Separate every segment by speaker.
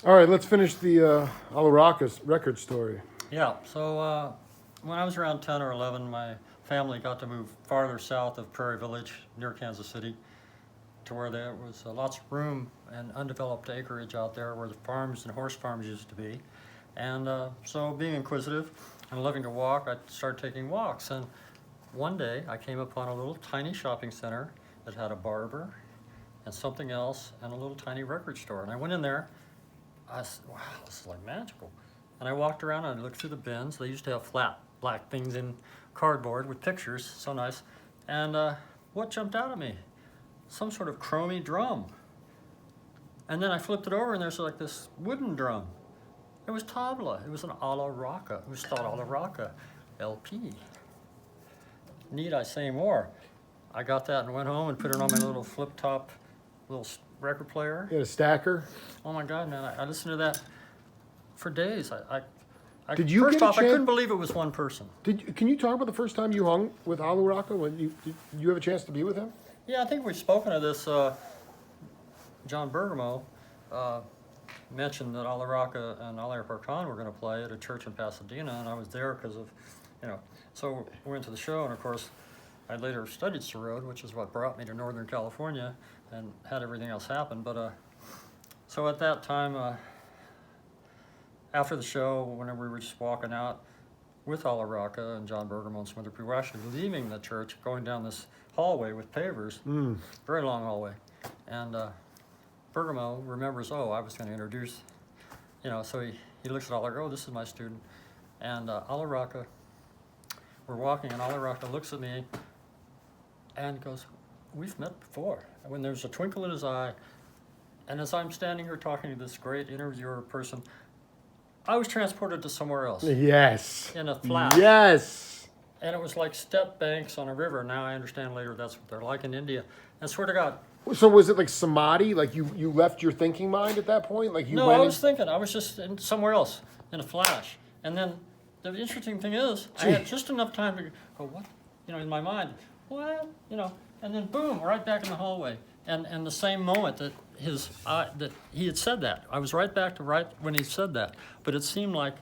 Speaker 1: All right, let's finish the Alla Rakha record story.
Speaker 2: Yeah, so when I was around 10 or 11, my family got to move farther south of Prairie Village near Kansas City to where there was lots of room and undeveloped acreage out there where the farms and horse farms used to be. And so being inquisitive and loving to walk, I started taking walks. And one day I came upon a little tiny shopping center that had a barber and something else and a little tiny record store. And I went in there. I said, wow, this is like magical. And I walked around and I looked through the bins. They used to have flat black things in cardboard with pictures, so nice. And what jumped out at me? Some sort of chromy drum. And then I flipped it over and there's like this wooden drum. It was tabla. It was an Alla Rakha. It was called Alla Rakha LP. Need I say more? I got that and went home and put it on my little flip-top little record player.
Speaker 1: You had a stacker.
Speaker 2: Oh my God, man! I listened to that for days.
Speaker 1: Did you
Speaker 2: first
Speaker 1: get a
Speaker 2: off, I
Speaker 1: chance-
Speaker 2: couldn't believe it was one person.
Speaker 1: Can you talk about the first time you hung with Alla Rakha? When did you have a chance to be with him?
Speaker 2: Yeah, I think we've spoken of this. John Bergamo mentioned that Alla Rakha and Alla Rakha were going to play at a church in Pasadena, and I was there because of, so we went to the show, and of course, I later studied Sarod, which is what brought me to Northern California and had everything else happen. But so at that time, after the show, whenever we were just walking out with Alla Rakha and John Bergamo and some other people, we were actually leaving the church, going down this hallway with pavers, very long hallway, and Bergamo remembers, I was going to introduce, so he looks at Alla Rakha, this is my student, and Alla Rakha, we're walking, and Alla Rakha looks at me and goes, we've met before. And when there's a twinkle in his eye, and as I'm standing here talking to this great interviewer person, I was transported to somewhere else.
Speaker 1: Yes.
Speaker 2: In a flash.
Speaker 1: Yes.
Speaker 2: And it was like step banks on a river. Now I understand later that's what they're like in India. And swear to God.
Speaker 1: So was it like samadhi? Like you left your thinking mind at that point? Like you
Speaker 2: No,
Speaker 1: went
Speaker 2: I was thinking. I was just somewhere else in a flash. And then the interesting thing is, I had just enough time to go, what? In my mind, what? And then boom, right back in the hallway. And the same moment that that he had said that, I was right back to right when he said that. But it seemed like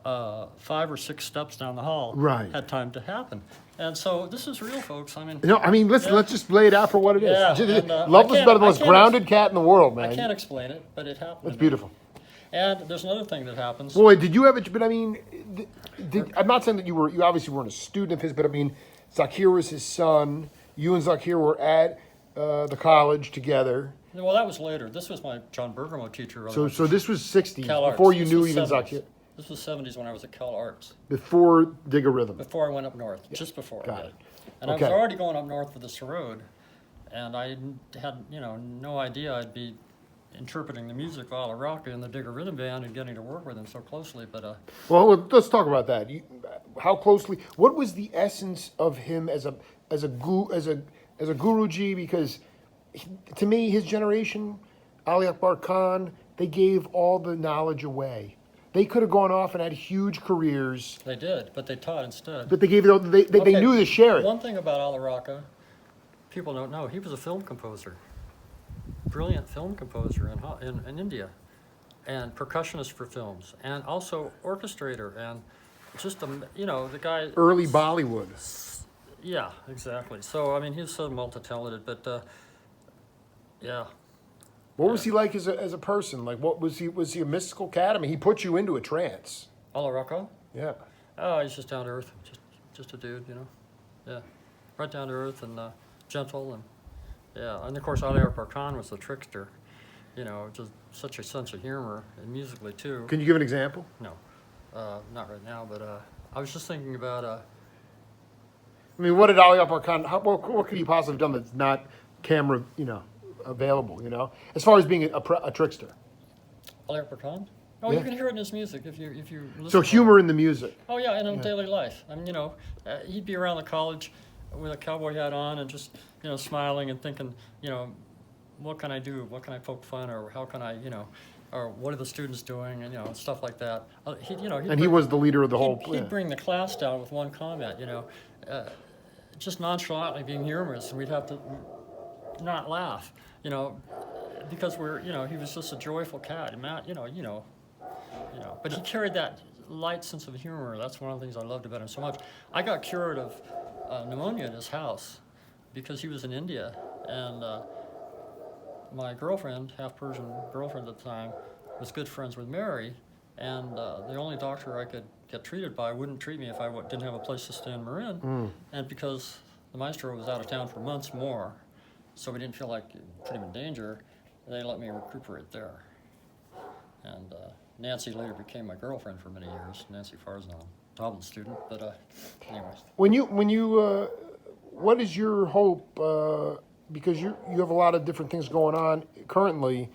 Speaker 2: 5 or 6 steps down the hall had time to happen. And so this is real, folks.
Speaker 1: Listen, let's just lay it out for what it is.
Speaker 2: Yeah, and,
Speaker 1: Loveless is the most grounded cat in the world, man.
Speaker 2: I can't explain it, but it happened.
Speaker 1: It's beautiful.
Speaker 2: And there's another thing that happens.
Speaker 1: Boy, did you have it? But I'm not saying that you obviously weren't a student of his, but Zakir was his son. You and Zakir were at the college together.
Speaker 2: Well, that was later. This was my John Bergamo teacher.
Speaker 1: So this was 60s,
Speaker 2: Cal
Speaker 1: before
Speaker 2: Arts.
Speaker 1: you
Speaker 2: This
Speaker 1: knew
Speaker 2: was
Speaker 1: even
Speaker 2: 70s.
Speaker 1: Zakir.
Speaker 2: This was 70s when I was at Cal Arts.
Speaker 1: Before Dig a Rhythm.
Speaker 2: Before I went up north, just before.
Speaker 1: Got it.
Speaker 2: And I was already going up north with the Sarod, and I had no idea I'd be interpreting the music of Alla Rakha in the Dig a Rhythm band and getting to work with him so closely. But
Speaker 1: well, let's talk about that. How closely? What was the essence of him as a Guruji? Because to me, his generation, Ali Akbar Khan, they gave all the knowledge away. They could have gone off and had huge careers.
Speaker 2: They did, but they taught instead.
Speaker 1: But they gave it. They knew to share it.
Speaker 2: One thing about Alla Rakha, people don't know, he was a film composer, brilliant film composer in India, and percussionist for films, and also orchestrator, and just the guy.
Speaker 1: Early Bollywood.
Speaker 2: Yeah, exactly. So he's so multi-talented, but yeah.
Speaker 1: What was he like as a person? Like, what was he? Was he a mystical cat? He put you into a trance.
Speaker 2: Alla Rakha?
Speaker 1: Yeah.
Speaker 2: Oh, he's just down to earth, just a dude, Yeah, right down to earth and gentle, and yeah, and of course Ali Akbar Khan was the trickster, just such a sense of humor and musically too.
Speaker 1: Can you give an example?
Speaker 2: No, not right now, but I was just thinking about.
Speaker 1: What did Ali Akbar Khan? What could he possibly have done that's not camera, available? As far as being a trickster.
Speaker 2: Ali Akbar Khan? Oh,
Speaker 1: Yeah.
Speaker 2: you can hear it in his music if you listen.
Speaker 1: So humor in the music.
Speaker 2: Oh yeah, and in daily life. He'd be around the college with a cowboy hat on and just smiling and thinking, what can I do? What can I poke fun, or how can I, or what are the students doing, and stuff like that.
Speaker 1: He was the leader of the whole.
Speaker 2: He'd bring the class down with one comment, just nonchalantly being humorous, and we'd have to not laugh, because he was just a joyful cat. And Matt, but he carried that light sense of humor. That's one of the things I loved about him so much. I got cured of pneumonia at his house because he was in India, and my girlfriend, half Persian girlfriend at the time, was good friends with Mary, and the only doctor I could get treated by wouldn't treat me if I didn't have a place to stay in Marin, and because the maestro was out of town for months more, so we didn't feel like putting him in danger, they let me recuperate there. And Nancy later became my girlfriend for many years, Nancy Farzan, Dublin student, but anyways.
Speaker 1: When you what is your hope, because you have a lot of different things going on currently,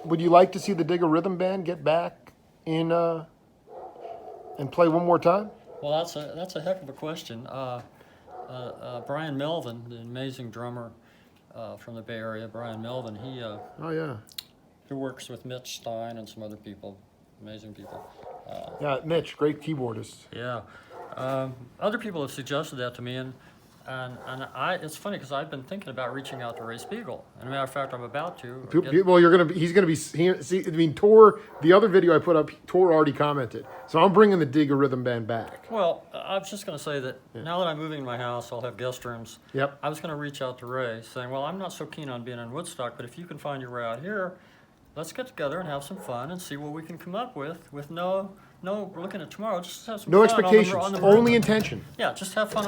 Speaker 1: would you like to see the Digger Rhythm Band get back in and play one more time?
Speaker 2: Well, that's a heck of a question. Brian Melvin, the amazing drummer from the Bay Area, Brian Melvin, he works with Mitch Stein and some other people, amazing people.
Speaker 1: Yeah, Mitch, great keyboardist.
Speaker 2: Yeah. Other people have suggested that to me, and it's funny because I've been thinking about reaching out to Ray Spiegel. And as a matter of fact, I'm about to.
Speaker 1: Well, he's gonna be. See, I mean, Tor. The other video I put up, Tor already commented. So I'm bringing the Digger Rhythm Band back.
Speaker 2: Well, I was just going to say that now that I'm moving to my house, I'll have guest rooms.
Speaker 1: Yep.
Speaker 2: I was going to reach out to Ray, saying, "Well, I'm not so keen on being in Woodstock, but if you can find your way out here, let's get together and have some fun and see what we can come up with no. We're looking at tomorrow. Just have some
Speaker 1: No
Speaker 2: fun
Speaker 1: expectations,
Speaker 2: on the
Speaker 1: only
Speaker 2: road.
Speaker 1: intention.
Speaker 2: Yeah, just have fun.